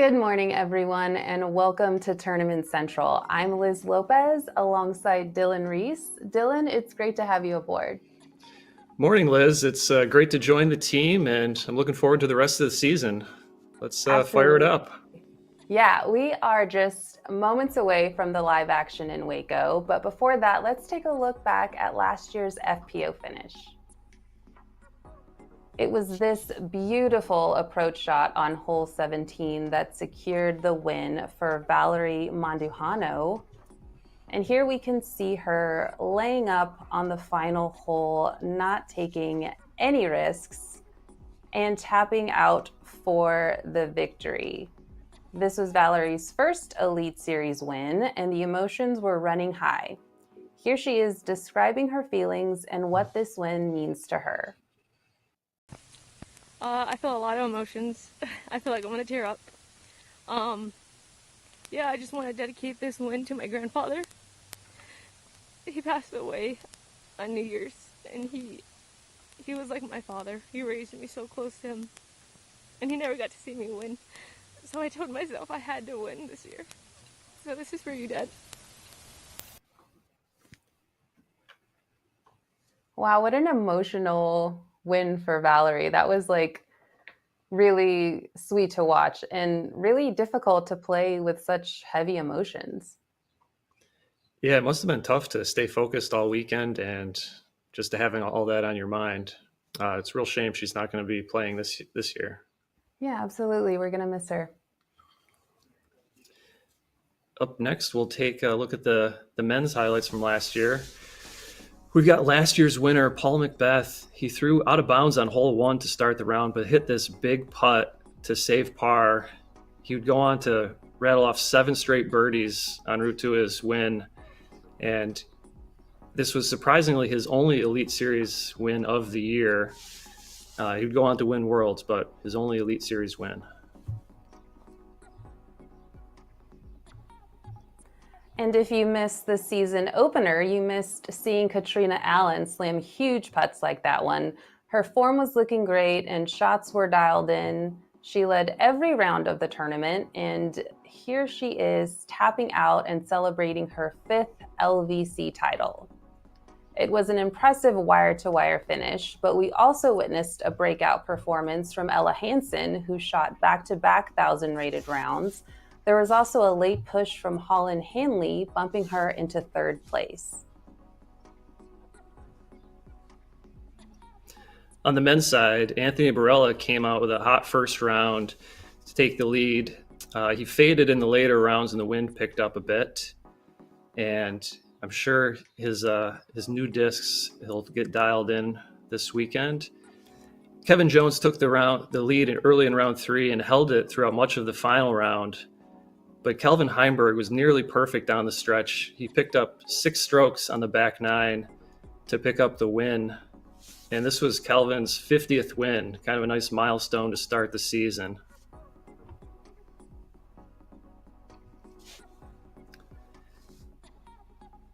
Good morning, everyone, and welcome to Tournament Central. I'm Liz Lopez alongside Dylan Reese. Dylan, it's great to have you aboard. Morning, Liz. It's great to join the team, and I'm looking forward to the rest of the season. Let's fire it up. Yeah, we are just moments away from the live action in Waco, but before that, let's take a look back at last year's FPO finish. It was this beautiful approach shot on hole 17 that secured the win for Valerie Mandujano. And here we can see her laying up on the final hole, not taking any risks, and tapping out for the victory. This was Valerie's first Elite Series win, and the emotions were running high. Here she is describing her feelings and what this win means to her. I feel a lot of emotions. I feel like I'm gonna tear up. I just want to dedicate this win to my grandfather. He passed away on New Year's, and he was like my father. He raised me so close to him, and he never got to see me win. So I told myself I had to win this year. So this is for you, Dad. Wow, what an emotional win for Valerie. That was really sweet to watch and really difficult to play with such heavy emotions. Yeah, it must have been tough to stay focused all weekend and just to having all that on your mind. It's a real shame she's not going to be playing this year. Yeah, absolutely. We're going to miss her. Up next, we'll take a look at the men's highlights from last year. We've got last year's winner, Paul Macbeth. He threw out of bounds on hole 1 to start the round, but hit this big putt to save par. He would go on to rattle off 7 straight birdies en route to his win. And this was surprisingly his only Elite Series win of the year. He would go on to win Worlds, but his only Elite Series win. And if you missed the season opener, you missed seeing Katrina Allen slam huge putts like that one. Her form was looking great and shots were dialed in. She led every round of the tournament, and here she is tapping out and celebrating her 5th LVC title. It was an impressive wire-to-wire finish, but we also witnessed a breakout performance from Ella Hansen, who shot back-to-back 1,000-rated rounds. There was also a late push from Holland Hanley, bumping her into 3rd place. On the men's side, Anthony Barella came out with a hot first round to take the lead. He faded in the later rounds and the wind picked up a bit. And I'm sure his new discs, he'll get dialed in this weekend. Kevin Jones took the lead early in round 3 and held it throughout much of the final round. But Kelvin Heimberg was nearly perfect down the stretch. He picked up 6 strokes on the back 9 to pick up the win. And this was Kelvin's 50th win, kind of a nice milestone to start the season.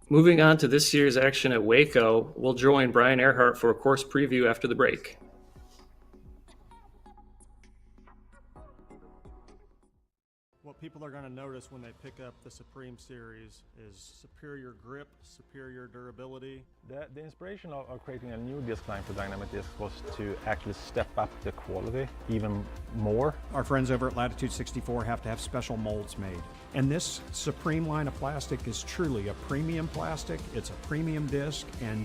Moving on to this year's action at Waco, we'll join Brian Earhart for a course preview after the break. What people are going to notice when they pick up the Supreme Series is superior grip, superior durability. The inspiration of creating a new disc line for Dynamic Discs was to actually step up the quality even more. Our friends over at Latitude 64 have to have special molds made. And this Supreme line of plastic is truly a premium plastic. It's a premium disc, and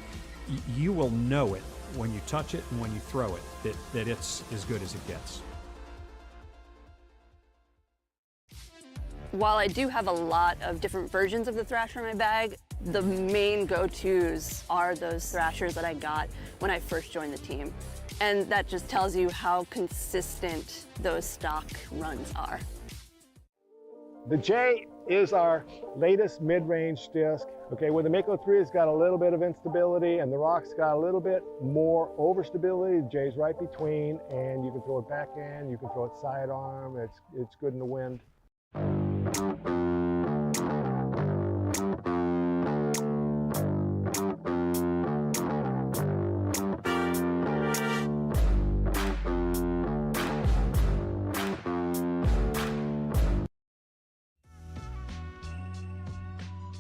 you will know it when you touch it and when you throw it, that it's as good as it gets. While I do have a lot of different versions of the Thrasher in my bag, the main go-tos are those Thrashers that I got when I first joined the team. And that just tells you how consistent those stock runs are. The J is our latest mid-range disc. Okay, where the Mako 3 has got a little bit of instability and the Rock's got a little bit more overstability, the J's right between, and you can throw it backhand, you can throw it sidearm, it's good in the wind.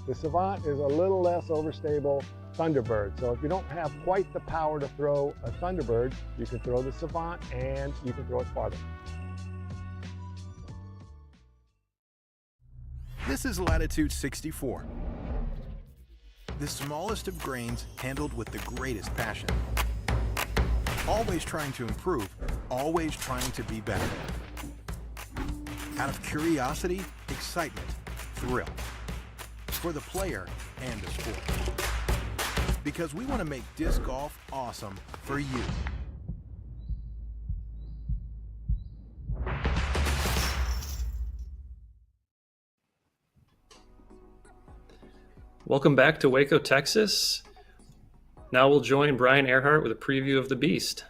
The Savant is a little less overstable Thunderbird. So if you don't have quite the power to throw a Thunderbird, you can throw the Savant and you can throw it farther. This is Latitude 64. The smallest of grains handled with the greatest passion. Always trying to improve, always trying to be better. Out of curiosity, excitement, thrill. For the player and the sport. Because we want to make disc golf awesome for you. Welcome back to Waco, Texas. Now we'll join Brian Earhart with a preview of the Beast.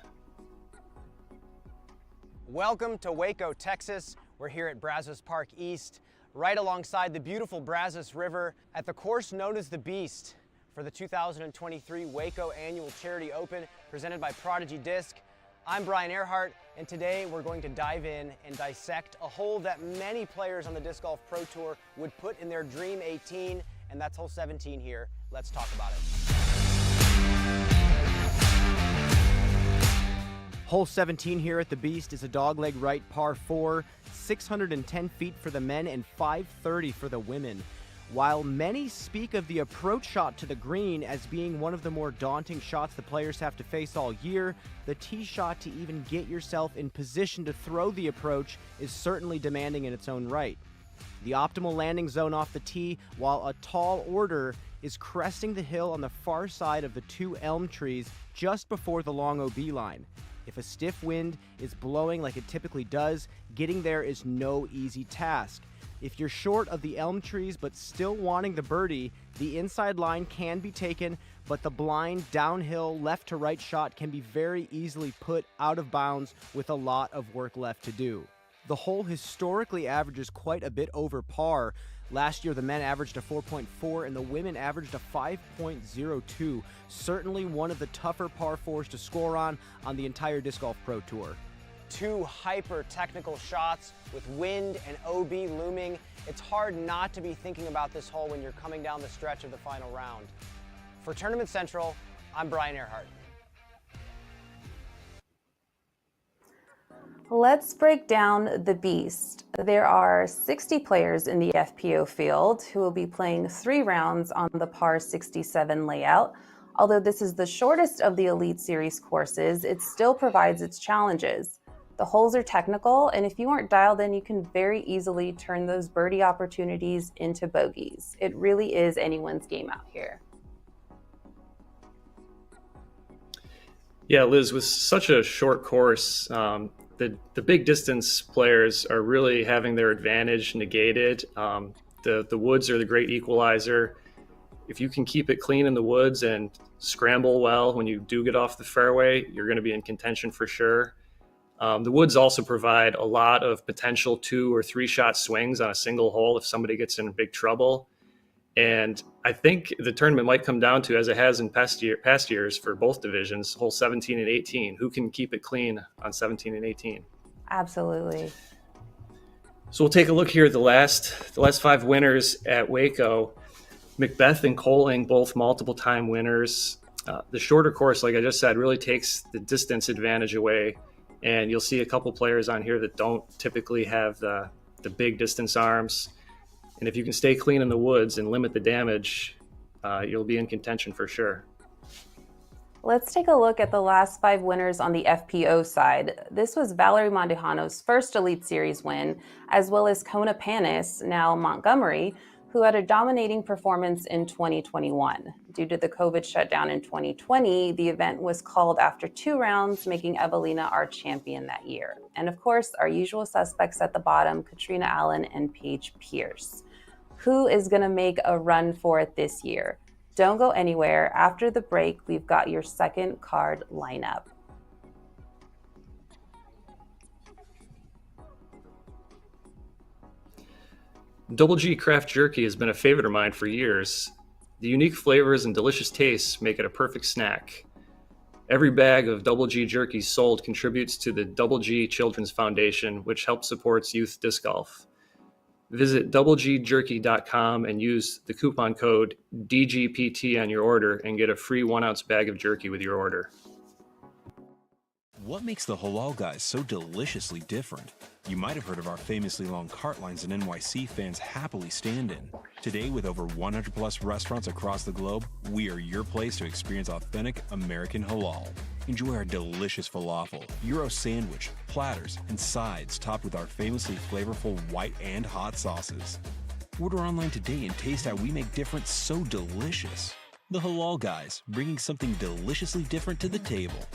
Welcome to Waco, Texas. We're here at Brazos Park East, right alongside the beautiful Brazos River at the course known as the Beast for the 2023 Waco Annual Charity Open presented by Prodigy Disc. I'm Brian Earhart, and today we're going to dive in and dissect a hole that many players on the Disc Golf Pro Tour would put in their Dream 18, and that's hole 17 here. Let's talk about it. Hole 17 here at the Beast is a dogleg right par 4, 610 feet for the men and 530 for the women. While many speak of the approach shot to the green as being one of the more daunting shots the players have to face all year, the tee shot to even get yourself in position to throw the approach is certainly demanding in its own right. The optimal landing zone off the tee, while a tall order, is cresting the hill on the far side of the two elm trees just before the long OB line. If a stiff wind is blowing like it typically does, getting there is no easy task. If you're short of the elm trees but still wanting the birdie, the inside line can be taken, but the blind downhill left to right shot can be very easily put out of bounds with a lot of work left to do. The hole historically averages quite a bit over par. Last year, the men averaged a 4.4 and the women averaged a 5.02. Certainly one of the tougher par 4s to score on the entire Disc Golf Pro Tour. Two hyper-technical shots with wind and OB looming. It's hard not to be thinking about this hole when you're coming down the stretch of the final round. For Tournament Central, I'm Brian Earhart. Let's break down the Beast. There are 60 players in the FPO field who will be playing 3 rounds on the par 67 layout. Although this is the shortest of the Elite Series courses, it still provides its challenges. The holes are technical, and if you aren't dialed in, you can very easily turn those birdie opportunities into bogeys. It really is anyone's game out here. Yeah, Liz, with such a short course, the big distance players are really having their advantage negated. The woods are the great equalizer. If you can keep it clean in the woods and scramble well when you do get off the fairway, you're going to be in contention for sure. The woods also provide a lot of potential 2 or 3 shot swings on a single hole if somebody gets in big trouble. And I think the tournament might come down to, as it has in past years for both divisions, hole 17 and 18, who can keep it clean on 17 and 18. Absolutely. So we'll take a look here at the last 5 winners at Waco. Macbeth and Coling, both multiple time winners. The shorter course, like I just said, really takes the distance advantage away. And you'll see a couple players on here that don't typically have the big distance arms. And if you can stay clean in the woods and limit the damage, you'll be in contention for sure. Let's take a look at the last 5 winners on the FPO side. This was Valerie Mondujano's first Elite Series win, as well as Kona Panis, now Montgomery, who had a dominating performance in 2021. Due to the COVID shutdown in 2020, the event was called after 2 rounds, making Evelina our champion that year. And of course, our usual suspects at the bottom, Katrina Allen and Paige Pierce. Who is going to make a run for it this year? Don't go anywhere. After the break, we've got your second card lineup. Double G Craft Jerky has been a favorite of mine for years. The unique flavors and delicious tastes make it a perfect snack. Every bag of Double G Jerky sold contributes to the Double G Children's Foundation, which helps supports youth disc golf. Visit doublegjerky.com and use the coupon code DGPT on your order and get a free 1-ounce bag of jerky with your order. What makes the Halal Guys so deliciously different? You might have heard of our famously long cart lines that NYC fans happily stand in. Today, with over 100 plus restaurants across the globe, we are your place to experience authentic American halal. Enjoy our delicious falafel, Euro sandwich, platters, and sides topped with our famously flavorful white and hot sauces. Order online today and taste how we make difference so delicious. The Halal Guys, bringing something deliciously different to the table.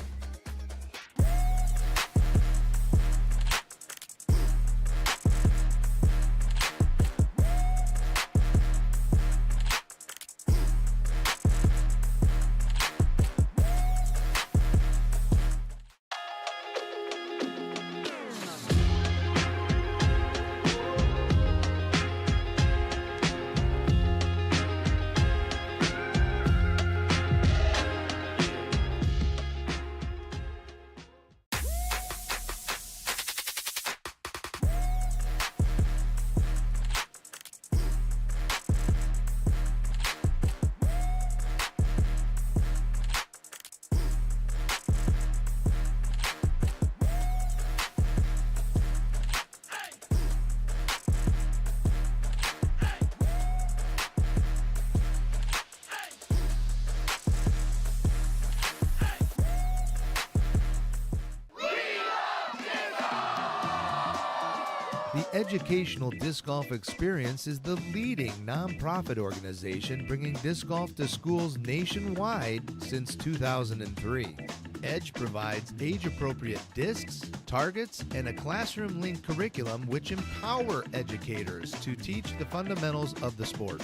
The Educational Disc Golf Experience is the leading nonprofit organization bringing disc golf to schools nationwide since 2003. EDGE provides age-appropriate discs, targets, and a classroom-linked curriculum which empower educators to teach the fundamentals of the sport.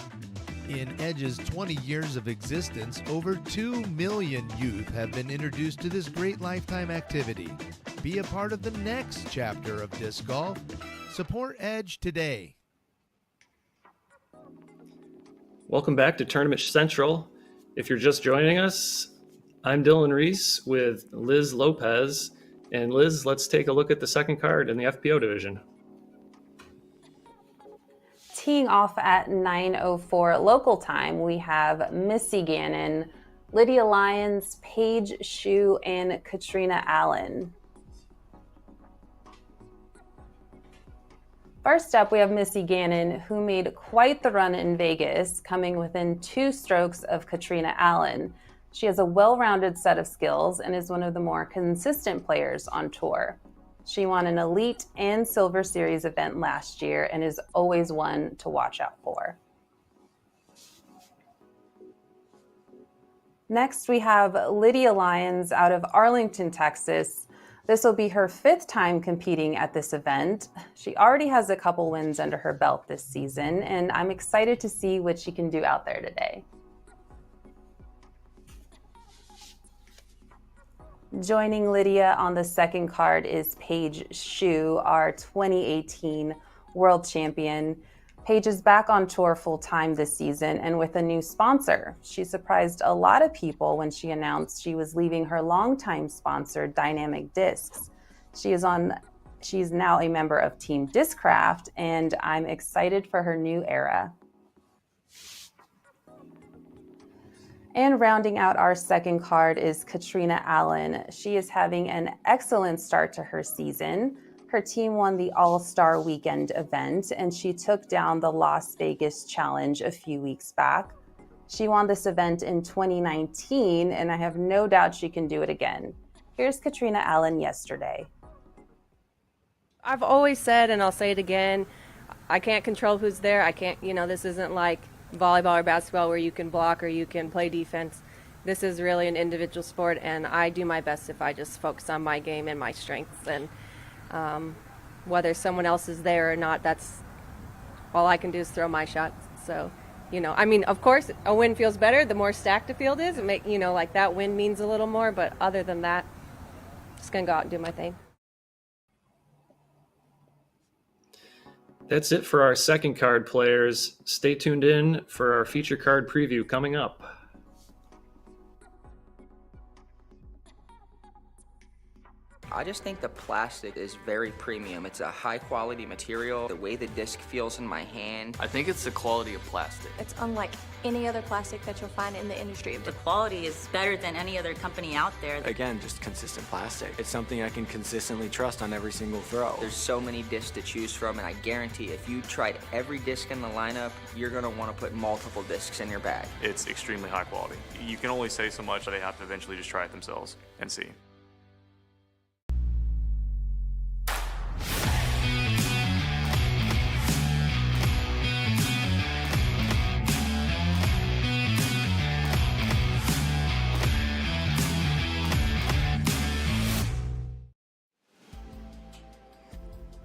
In EDGE's 20 years of existence, over 2 million youth have been introduced to this great lifetime activity. Be a part of the next chapter of disc golf. Support EDGE today. Welcome back to Tournament Central. If you're just joining us, I'm Dylan Reese with Liz Lopez. And Liz, let's take a look at the second card in the FPO division. Teeing off at 9:04 local time, we have Missy Gannon, Lydia Lyons, Paige Shue, and Katrina Allen. First up, we have Missy Gannon, who made quite the run in Vegas, coming within 2 strokes of Katrina Allen. She has a well-rounded set of skills and is one of the more consistent players on tour. She won an Elite and Silver Series event last year and is always one to watch out for. Next, we have Lydia Lyons out of Arlington, Texas. This will be her 5th time competing at this event. She already has a couple wins under her belt this season, and I'm excited to see what she can do out there today. Joining Lydia on the second card is Paige Shue, our 2018 world champion. Paige is back on tour full-time this season and with a new sponsor. She surprised a lot of people when she announced she was leaving her longtime sponsor, Dynamic Discs. She's now a member of Team Discraft, and I'm excited for her new era. And rounding out our second card is Katrina Allen. She is having an excellent start to her season. Her team won the All-Star Weekend event, and she took down the Las Vegas Challenge a few weeks back. She won this event in 2019, and I have no doubt she can do it again. Here's Katrina Allen yesterday. I've always said, and I'll say it again, I can't control who's there. I can't, this isn't like volleyball or basketball where you can block or you can play defense. This is really an individual sport, and I do my best if I just focus on my game and my strengths. And whether someone else is there or not, that's all I can do is throw my shots. So, of course, a win feels better the more stacked the field is. Like that win means a little more. But other than that, just gonna go out and do my thing. That's it for our second card players. Stay tuned in for our feature card preview coming up. I just think the plastic is very premium. It's a high quality material. The way the disc feels in my hand. I think it's the quality of plastic. It's unlike any other plastic that you'll find in the industry. The quality is better than any other company out there. Again, just consistent plastic. It's something I can consistently trust on every single throw. There's so many discs to choose from, and I guarantee if you tried every disc in the lineup, you're gonna wanna put multiple discs in your bag. It's extremely high quality. You can only say so much, they have to eventually just try it themselves and see.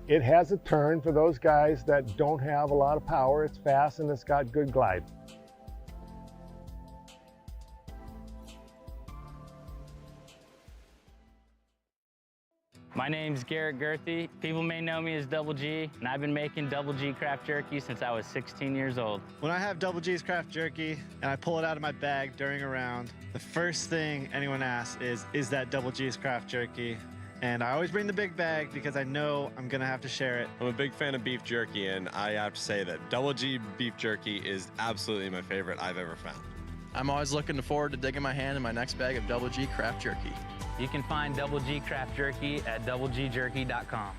It has a turn for those guys that don't have a lot of power. It's fast and it's got good glide. My name's Garrett Gerthy. People may know me as Double G, and I've been making Double G craft jerky since I was 16 years old. When I have Double G's craft jerky and I pull it out of my bag during a round, the first thing anyone asks is that Double G's craft jerky? And I always bring the big bag because I know I'm gonna have to share it. I'm a big fan of beef jerky, and I have to say that Double G beef jerky is absolutely my favorite I've ever found. I'm always looking forward to digging my hand in my next bag of Double G craft jerky. You can find Double G craft jerky at doublegjerky.com.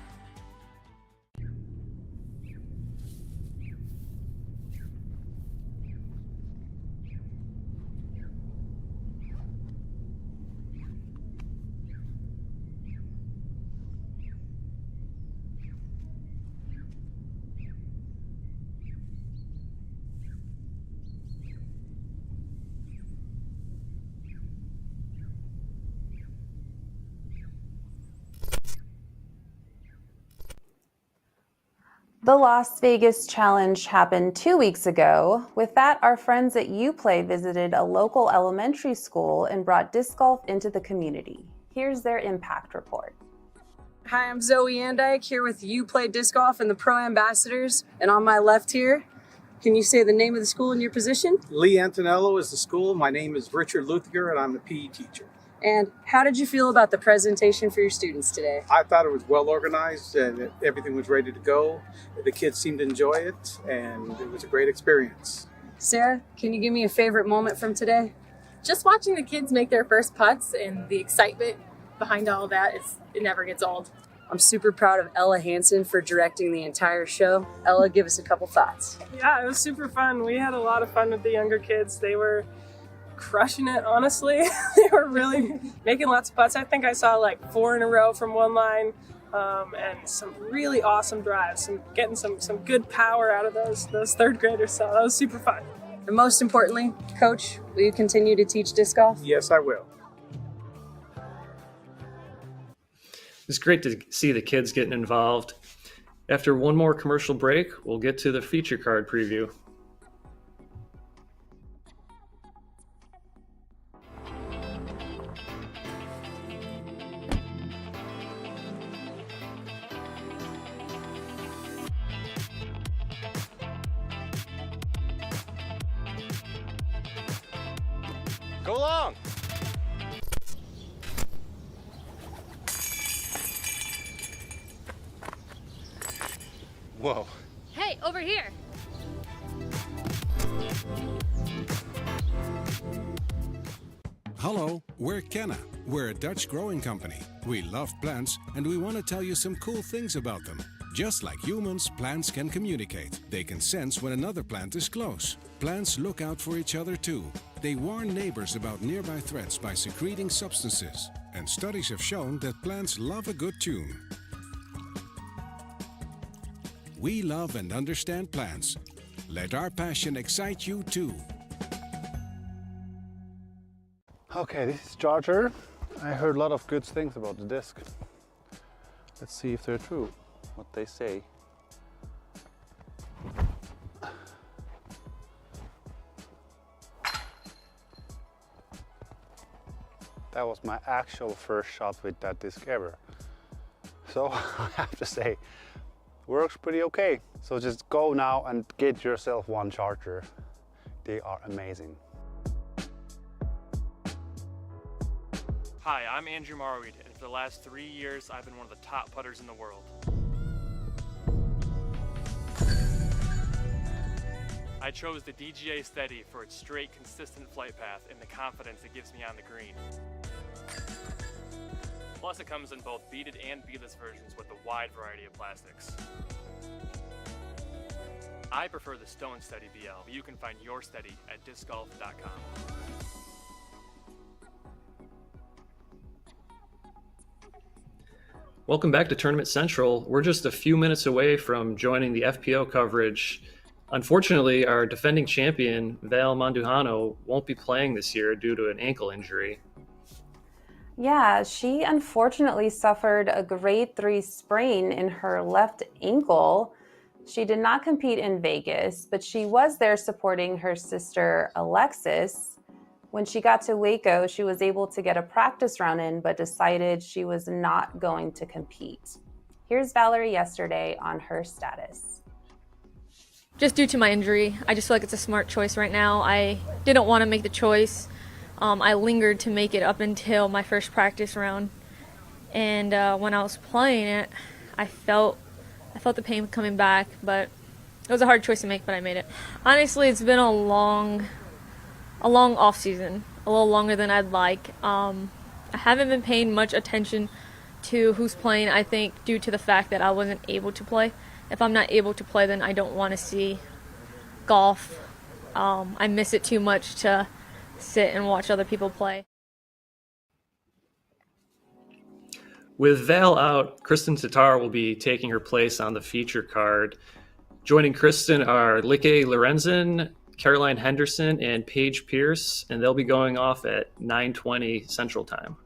The Las Vegas Challenge happened 2 weeks ago. With that, our friends at UPlay visited a local elementary school and brought disc golf into the community. Here's their impact report. Hi, I'm Zoe Andike here with UPlay Disc Golf and the Pro Ambassadors. And on my left here, can you say the name of the school and your position? Lee Antonello is the school. My name is Richard Luthiger, and I'm the PE teacher. And how did you feel about the presentation for your students today? I thought it was well organized and everything was ready to go. The kids seemed to enjoy it, and it was a great experience. Sarah, can you give me a favorite moment from today? Just watching the kids make their first putts and the excitement behind all that, it never gets old. I'm super proud of Ella Hansen for directing the entire show. Ella, give us a couple thoughts. Yeah, it was super fun. We had a lot of fun with the younger kids. They were crushing it, honestly. They were really making lots of putts. I think I saw like 4 in a row from one line, and some really awesome drives, and getting some good power out of those third graders. So that was super fun. And most importantly, Coach, will you continue to teach disc golf? Yes, I will. It's great to see the kids getting involved. After one more commercial break, we'll get to the feature card preview. Go long! Whoa. Hey, over here! Hello, we're Kenna. We're a Dutch growing company. We love plants and we want to tell you some cool things about them. Just like humans, plants can communicate. They can sense when another plant is close. Plants look out for each other too. They warn neighbors about nearby threats by secreting substances. And studies have shown that plants love a good tune. We love and understand plants. Let our passion excite you too. Okay, this is Charger. I heard a lot of good things about the disc. Let's see if they're true, what they say. That was my actual first shot with that disc ever. So I have to say, works pretty okay. So just go now and get yourself one Charger. They are amazing. Hi, I'm Andrew Marweed, and for the last 3 years, I've been one of the top putters in the world. I chose the DGA Steady for its straight, consistent flight path and the confidence it gives me on the green. Plus, it comes in both beaded and beadless versions with a wide variety of plastics. I prefer the Stone Steady BL, but you can find your Steady at discgolf.com. Welcome back to Tournament Central. We're just a few minutes away from joining the FPO coverage. Unfortunately, our defending champion, Val Manduhano, won't be playing this year due to an ankle injury. Yeah, she unfortunately suffered a grade 3 sprain in her left ankle. She did not compete in Vegas, but she was there supporting her sister Alexis. When she got to Waco, she was able to get a practice round in, but decided she was not going to compete. Here's Valerie yesterday on her status. Just due to my injury, I just feel like it's a smart choice right now. I didn't want to make the choice. I lingered to make it up until my first practice round. And when I was playing it, I felt the pain coming back, but it was a hard choice to make, but I made it. Honestly, it's been a long off season, a little longer than I'd like. I haven't been paying much attention to who's playing, I think, due to the fact that I wasn't able to play. If I'm not able to play, then I don't want to see golf. I miss it too much to sit and watch other people play. With Val out, Kristen Tatar will be taking her place on the feature card. Joining Kristen are Likke Lorenzen, Caroline Henderson, and Paige Pierce, and they'll be going off at 9:20 Central Time.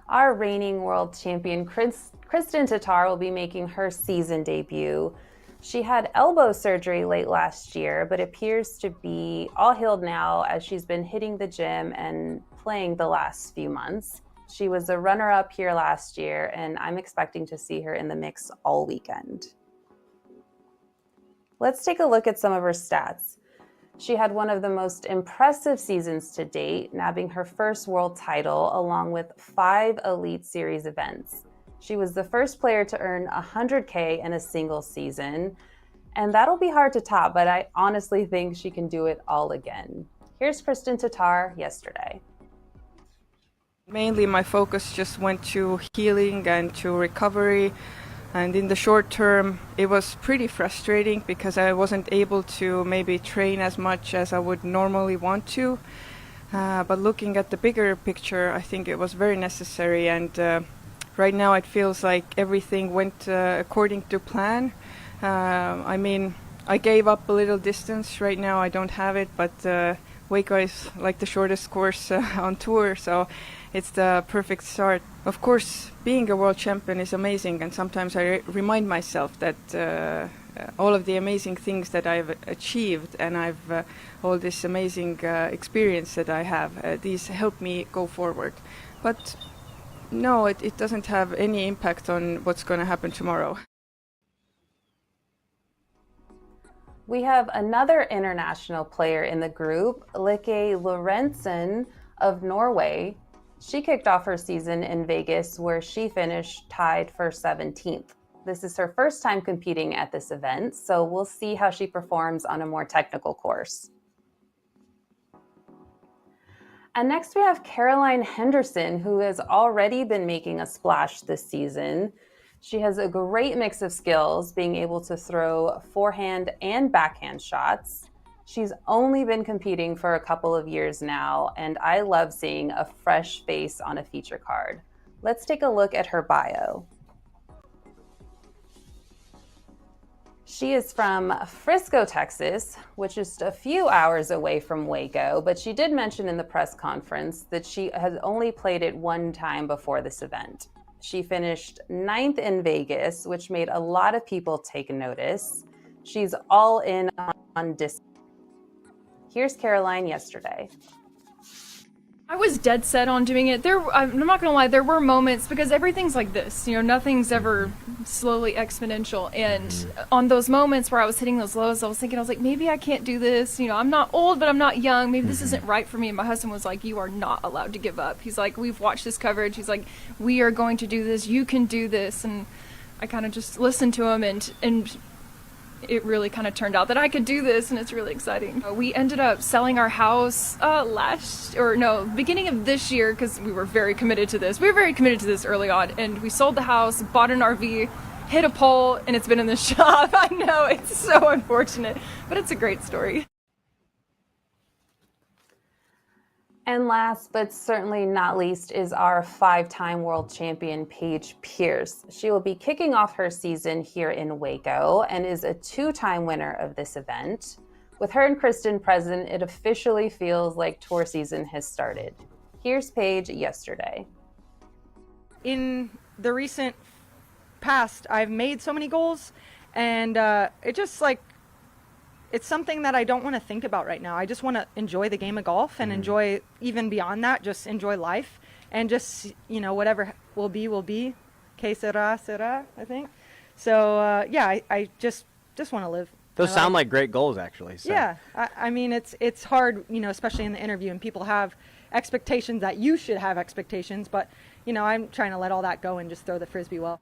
Our reigning world champion, Kristen Tatar, will be making her season debut. She had elbow surgery late last year, but appears to be all healed now as she's been hitting the gym and playing the last few months. She was a runner-up here last year, and I'm expecting to see her in the mix all weekend. Let's take a look at some of her stats. She had one of the most impressive seasons to date, nabbing her first world title along with 5 Elite Series events. She was the first player to earn $100K in a single season, and that'll be hard to top, but I honestly think she can do it all again. Here's Kristen Tatar yesterday. Mainly my focus just went to healing and to recovery. And in the short term, it was pretty frustrating because I wasn't able to maybe train as much as I would normally want to. But looking at the bigger picture, I think it was very necessary. And right now it feels like everything went according to plan. I mean, I gave up a little distance. Right now I don't have it, but Waco is like the shortest course on tour. So it's the perfect start. Of course, being a world champion is amazing, and sometimes I remind myself that all of the amazing things that I've achieved and I've all this amazing experience that I have, these help me go forward. But no, it doesn't have any impact on what's going to happen tomorrow. We have another international player in the group, Likke Lorenzen of Norway. She kicked off her season in Vegas, where she finished tied for 17th. This is her first time competing at this event, so we'll see how she performs on a more technical course. And next we have Caroline Henderson, who has already been making a splash this season. She has a great mix of skills, being able to throw forehand and backhand shots. She's only been competing for a couple of years now, and I love seeing a fresh face on a feature card. Let's take a look at her bio. She is from Frisco, Texas, which is a few hours away from Waco, but she did mention in the press conference that she has only played it one time before this event. She finished 9th in Vegas, which made a lot of people take notice. She's all in on disc. Here's Caroline yesterday. I was dead set on doing it. I'm not gonna lie, there were moments, because everything's like this, nothing's ever slowly exponential. And on those moments where I was hitting those lows, I was like, maybe I can't do this. I'm not old, but I'm not young. Maybe this isn't right for me. And my husband was like, you are not allowed to give up. He's like, we've watched this coverage. He's like, we are going to do this. You can do this. And I kind of just listened to him, and it really kind of turned out that I could do this, and it's really exciting. We ended up selling our house beginning of this year, because we were very committed to this. We were very committed to this early on, and we sold the house, bought an RV, hit a pole, and it's been in the shop. I know, it's so unfortunate, but it's a great story. And last but certainly not least is our 5-time world champion, Paige Pierce. She will be kicking off her season here in Waco and is a 2-time winner of this event. With her and Kristen present, it officially feels like tour season has started. Here's Paige yesterday. In the recent past, I've made so many goals, and it just it's something that I don't want to think about right now. I just want to enjoy the game of golf and enjoy, even beyond that, just enjoy life and just, whatever will be. Que sera, sera, I think. So, I just want to live. Those sound like great goals, actually. So. Yeah. I mean, it's hard, especially in the interview, and people have expectations that you should have expectations, but, I'm trying to let all that go and just throw the Frisbee well.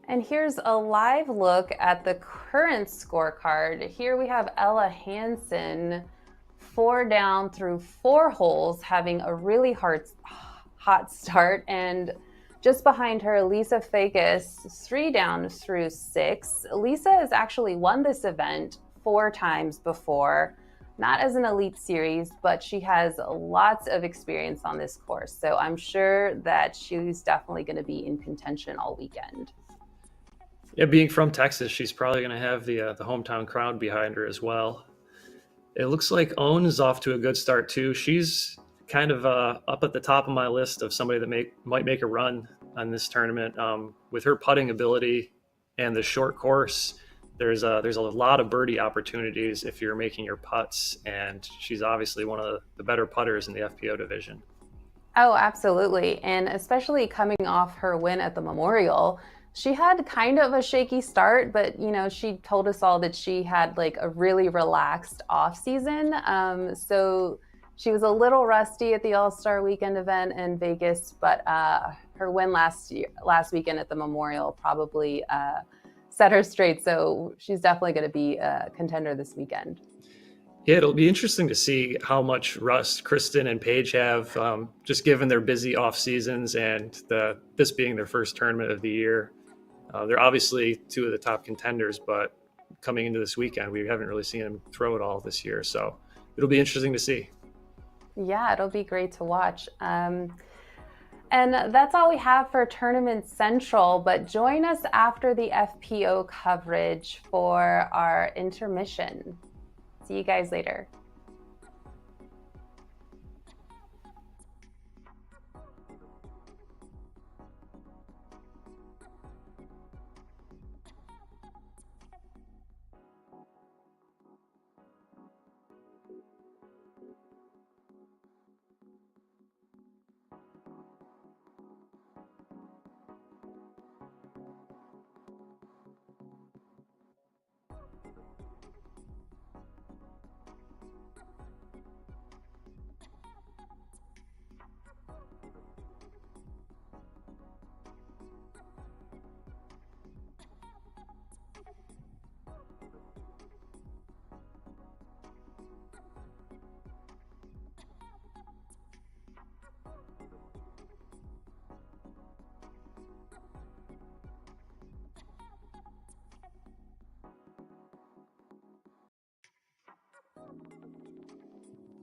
And here's a live look at the current scorecard. Here we have Ella Hansen, 4 down through 4 holes, having a really hot start. And just behind her, Lisa Fakis, 3 down through 6. Lisa has actually won this event 4 times before, not as an elite series, but she has lots of experience on this course. So I'm sure that she's definitely going to be in contention all weekend. Yeah, being from Texas, she's probably going to have the hometown crowd behind her as well. It looks like Owen is off to a good start too. She's kind of up at the top of my list of somebody that might make a run on this tournament. With her putting ability and the short course, there's a lot of birdie opportunities if you're making your putts, and she's obviously one of the better putters in the FPO division. Oh, absolutely. And especially coming off her win at the Memorial, she had kind of a shaky start, but she told us all that she had a really relaxed off season. So she was a little rusty at the All-Star Weekend event in Vegas, but her win last weekend at the Memorial probably set her straight. So she's definitely going to be a contender this weekend. Yeah, it'll be interesting to see how much rust Kristen and Paige have, just given their busy off seasons and this being their first tournament of the year. They're obviously 2 of the top contenders, but coming into this weekend, we haven't really seen them throw it all this year. So it'll be interesting to see. Yeah, it'll be great to watch. And that's all we have for Tournament Central, but join us after the FPO coverage for our intermission. See you guys later.